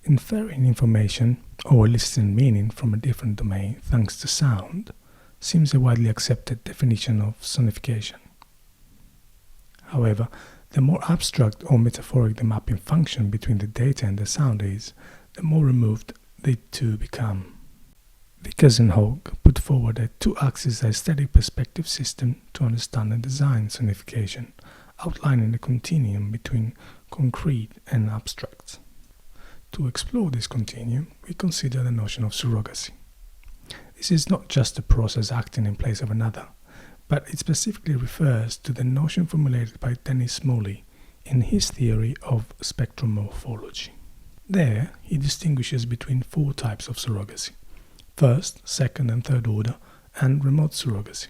Inferring information or eliciting meaning from a different domain thanks to sound seems a widely accepted definition of sonification. However, the more abstract or metaphoric the mapping function between the data and the sound is, the more removed they two become. Vickers and Hogg put forward a two-axis aesthetic perspective system to understand and design sonification, outlining the continuum between concrete and abstract. To explore this continuum, we consider the notion of surrogacy. This is not just a process acting in place of another, but it specifically refers to the notion formulated by Dennis Smalley in his theory of spectrum morphology. There, he distinguishes between four types of surrogacy: first, second and third order, and remote surrogacy.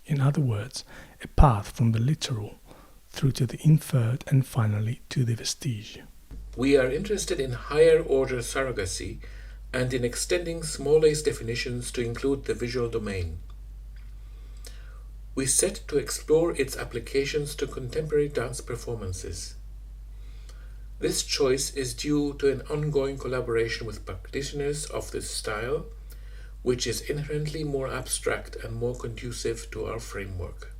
In other words, a path from the literal through to the inferred and finally to the vestige. We are interested in higher order surrogacy and in extending Smalley's definitions to include the visual domain. We set to explore its applications to contemporary dance performances. This choice is due to an ongoing collaboration with practitioners of this style, which is inherently more abstract and more conducive to our framework.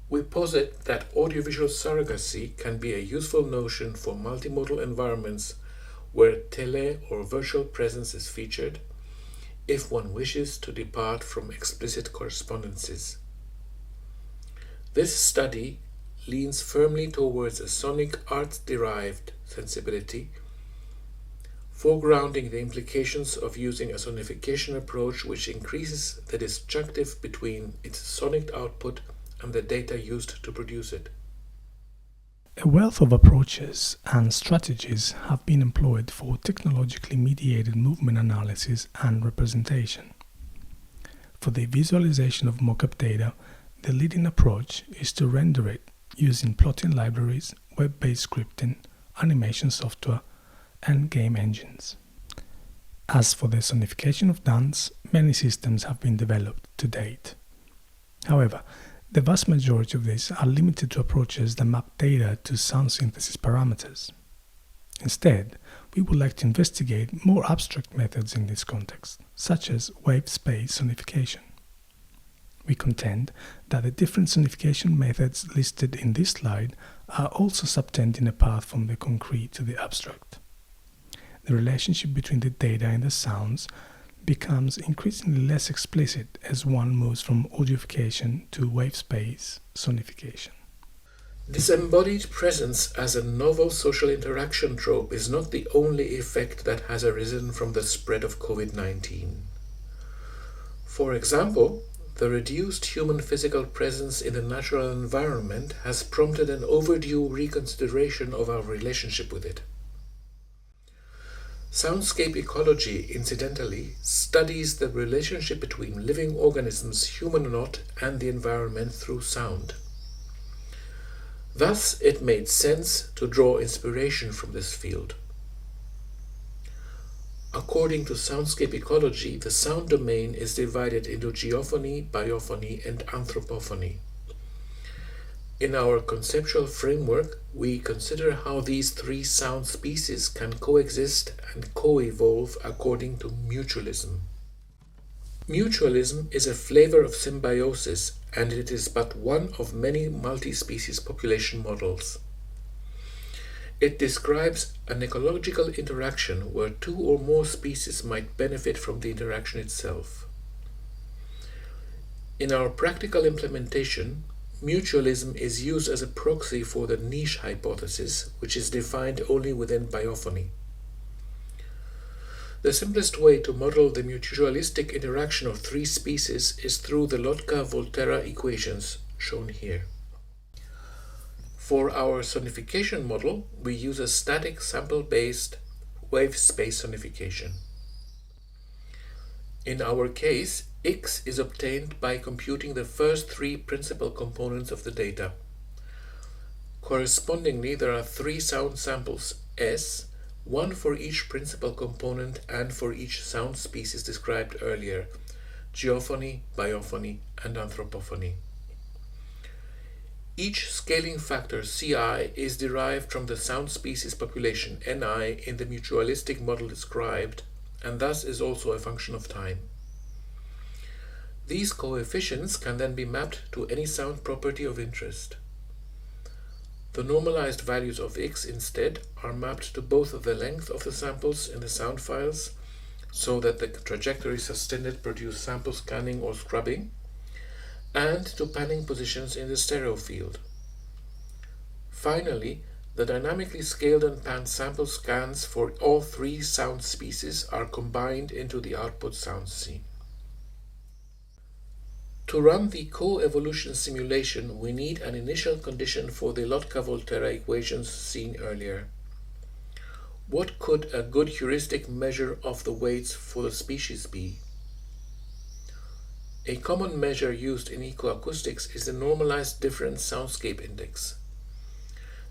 We posit that audiovisual surrogacy can be a useful notion for multimodal environments where tele or virtual presence is featured, if one wishes to depart from explicit correspondences. This study leans firmly towards a sonic arts-derived sensibility, foregrounding the implications of using a sonification approach which increases the disjunctive between its sonic output and the data used to produce it. A wealth of approaches and strategies have been employed for technologically mediated movement analysis and representation. For the visualization of Mockup data, the leading approach is to render it using plotting libraries, web-based scripting, animation software, and game engines. As for the sonification of dance, many systems have been developed to date. However, the vast majority of these are limited to approaches that map data to sound synthesis parameters. Instead, we would like to investigate more abstract methods in this context, such as wave-space sonification. We contend that the different sonification methods listed in this slide are also subtending a path from the concrete to the abstract. The relationship between the data and the sounds becomes increasingly less explicit as one moves from audification to wave-space sonification. Disembodied presence as a novel social interaction trope is not the only effect that has arisen from the spread of COVID-19. For example, the reduced human physical presence in the natural environment has prompted an overdue reconsideration of our relationship with it. Soundscape ecology, incidentally, studies the relationship between living organisms, human or not, and the environment through sound. Thus, it made sense to draw inspiration from this field. According to soundscape ecology, the sound domain is divided into geophony, biophony, and anthropophony. In our conceptual framework, we consider how these three sound species can coexist and co-evolve according to mutualism. Mutualism is a flavor of symbiosis, and it is but one of many multi-species population models. It describes an ecological interaction where two or more species might benefit from the interaction itself. In our practical implementation, mutualism is used as a proxy for the niche hypothesis, which is defined only within biophony. The simplest way to model the mutualistic interaction of three species is through the Lotka-Volterra equations, shown here. For our sonification model, we use a static sample-based wave space sonification. In our case, X is obtained by computing the first three principal components of the data. Correspondingly, there are three sound samples S, one for each principal component and for each sound species described earlier: geophony, biophony, and anthropophony. Each scaling factor, Ci, is derived from the sound species population, Ni, in the mutualistic model described, and thus is also a function of time. These coefficients can then be mapped to any sound property of interest. The normalized values of x instead are mapped to both the length of the samples in the sound files, so that the trajectories sustained produce sample scanning or scrubbing, and to panning positions in the stereo field. Finally, the dynamically scaled and panned sample scans for all three sound species are combined into the output sound scene. To run the coevolution simulation, we need an initial condition for the Lotka-Volterra equations seen earlier. What could a good heuristic measure of the weights for the species be? A common measure used in ecoacoustics is the normalized difference soundscape index.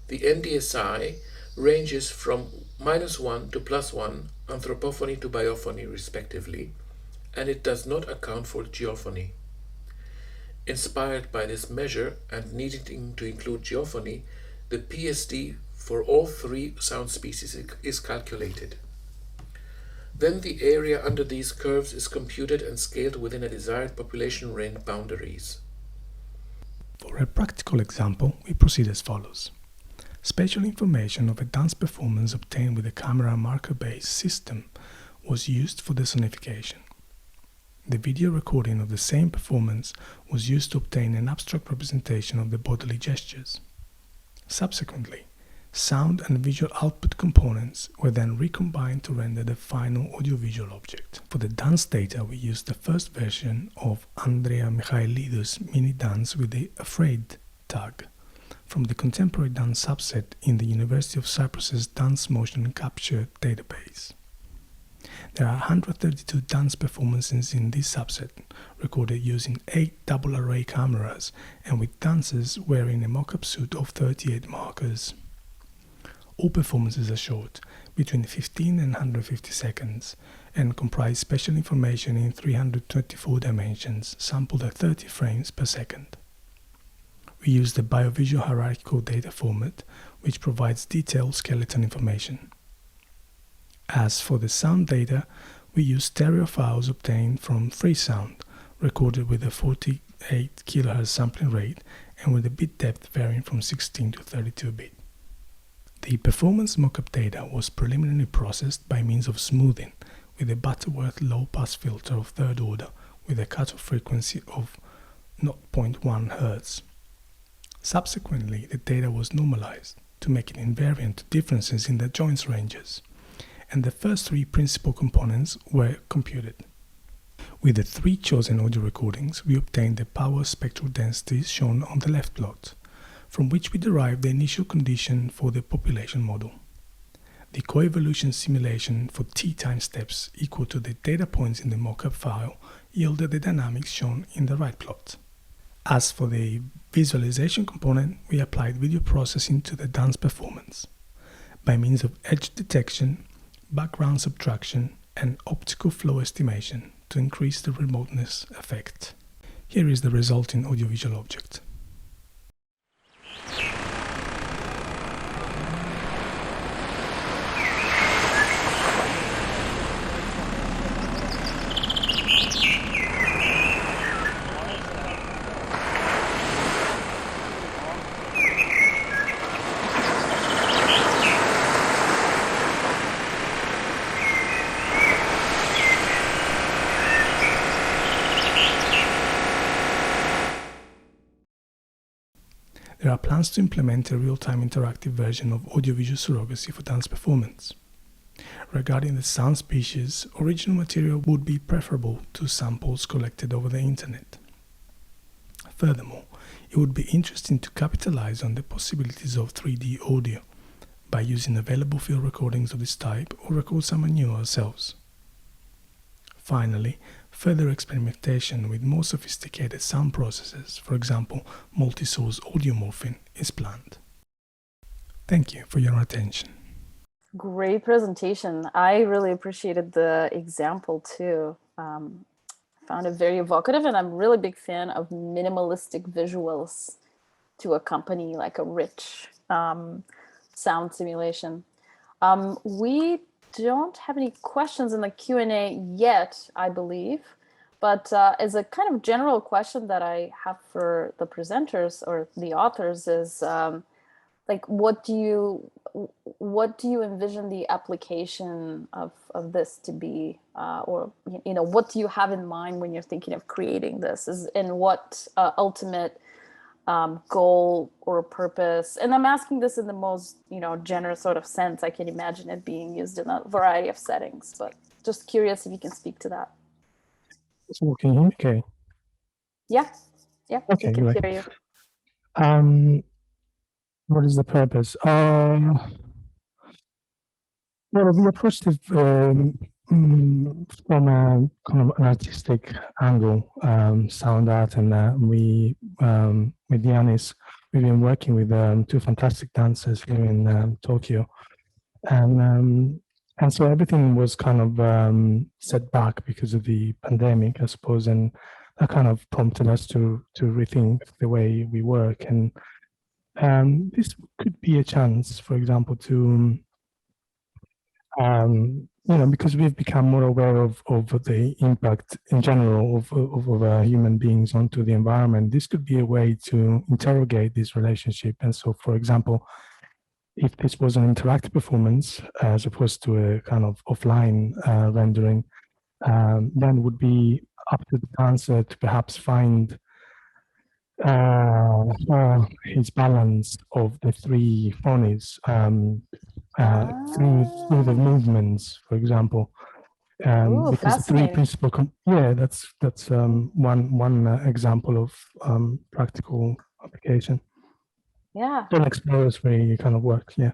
The NDSI ranges from -1 to +1, anthropophony to biophony respectively, and it does not account for geophony. Inspired by this measure and needing to include geophony, the PSD for all three sound species is calculated. Then the area under these curves is computed and scaled within a desired population range boundaries. For a practical example, we proceed as follows. Spatial information of a dance performance obtained with a camera marker-based system was used for the sonification. The video recording of the same performance was used to obtain an abstract representation of the bodily gestures. Subsequently, sound and visual output components were then recombined to render the final audiovisual object. For the dance data, we used the first version of Andrea Michailidou's mini dance with the Afraid tag from the contemporary dance subset in the University of Cyprus's Dance Motion Capture database. There are 132 dance performances in this subset, recorded using 8 double array cameras and with dancers wearing a Mockup suit of 38 markers. All performances are short, between 15 and 150 seconds, and comprise spatial information in 324 dimensions, sampled at 30 frames per second. We use the Audiovisual hierarchical data format, which provides detailed skeleton information. As for the sound data, we use stereo files obtained from Freesound, recorded with a 48 kHz sampling rate and with a bit depth varying from 16 to 32 bit. The performance mockup data was preliminarily processed by means of smoothing with a Butterworth low-pass filter of third order with a cutoff frequency of 0.1 Hz. Subsequently, the data was normalized to make it invariant to differences in the joints ranges, and the first three principal components were computed. With the three chosen audio recordings, we obtained the power spectral densities shown on the left plot, from which we derived the initial condition for the population model. The coevolution simulation for t time steps equal to the data points in the mockup file yielded the dynamics shown in the right plot. As for the visualization component, we applied video processing to the dance performance by means of edge detection, background subtraction, and optical flow estimation to increase the remoteness effect. Here is the resulting audiovisual object. There are plans to implement a real-time interactive version of audiovisual surrogacy for dance performance. Regarding the sound species, original material would be preferable to samples collected over the internet. Furthermore, it would be interesting to capitalize on the possibilities of 3D audio by using available field recordings of this type or record some anew ourselves. Finally, further experimentation with more sophisticated sound processors, for example, multi-source audio morphing, is planned. Thank you for your attention. Great presentation. I really appreciated the example too. Found it very evocative, and I'm a really big fan of minimalistic visuals. to accompany like a rich sound simulation. We don't have any questions in the Q&A yet, I believe, but as a kind of general question that I have for the presenters or the authors is like, what do you envision the application of this to be, or what do you have in mind when you're thinking of creating this? Is in what ultimate goal or purpose? And I'm asking this in the most general sort of sense. I can imagine it being used in a variety of settings, but just curious if you can speak to that. So can you hear me? Okay. Yeah, Okay, we can great. hear you. What is the purpose? Well, we approached it from a kind of an artistic angle, sound art, and with Yanis, we've been working with two fantastic dancers here in Tokyo, and so everything was kind of set back because of the pandemic, I suppose, and that kind of prompted us to rethink the way we work, and this could be a chance, for example, to because we've become more aware of the impact in general of human beings onto the environment. This could be a way to interrogate this relationship. And so, for example, if this was an interactive performance as opposed to a kind of offline rendering, then it would be up to the dancer to perhaps find his balance of the three phonies through the movements, for example. Ooh, Because the three fascinating. principal, that's one example of practical application. Yeah. Don't explore where it kind of works. Yeah.